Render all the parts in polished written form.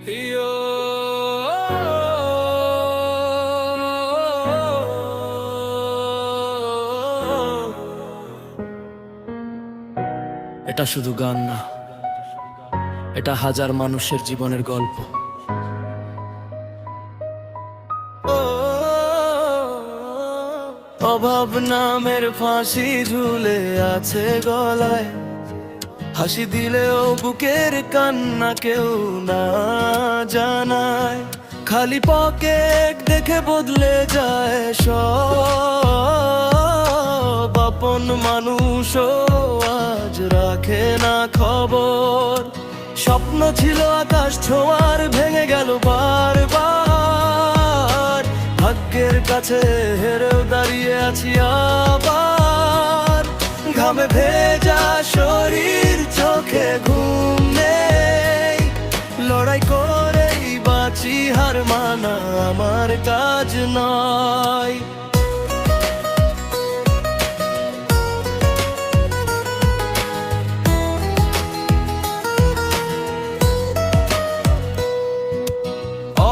এটা শুধু গান না, এটা হাজার মানুষের জীবনের গল্প। অভাব নামের ফাঁসি ঝুলে আছে গলায়, হাসি দিলেও বুকের কান্না কেউ না জানায়। খালি পকেট দেখে বদলে যায় সব, আপন মানুষও আজ রাখে না খবর। স্বপ্ন ছিল আকাশ ছোঁয়ার, ভেঙে গেল বারবার। ভাগ্যের কাছে হেরেও দাঁড়িয়ে আছি আবার। ঘামে ভেজা শরীর, চোখে ঘুম নেই, লড়াই করেই বাঁচি, হার মানা আমার কাজ নয়।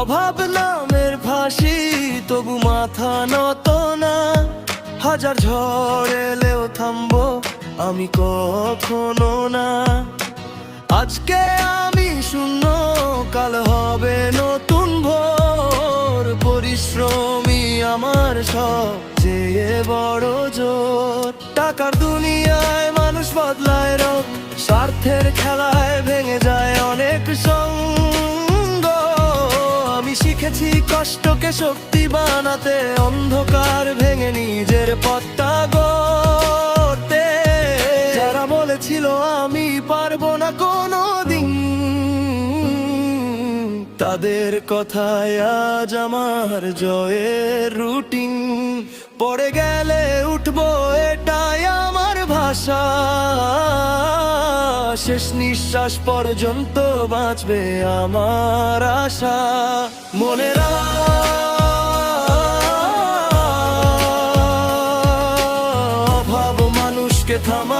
অভাব নামের ফাঁসি, তবু মাথা নত না। হাজার ঝড় এলেও থামবো আমি কখনো না। আজকে আমি শূন্য, কাল হবে নতুন ভোর। পরিশ্রমী আমার সবচেয়ে বড় জোর। টাকার দুনিয়ায় মানুষ বদলায় রং, স্বার্থের খেলায় ভেঙে যায় অনেক সঙ্গ। আমি শিখেছি কষ্টকে শক্তি বানাতে, অন্ধকার ভেঙে নিজের পথটা গড়তে। যারা বলেছিল আমি পারবো না কোনোদিন, তাদের কথায় আজ আমার জয়ের রুটিন। পড়ে গেলে উঠবো, এটাই আমার ভাষা। শেষ নিঃশ্বাস পর্যন্ত বাঁচবে আমার আশা। মনে অভাব মানুষকে থামা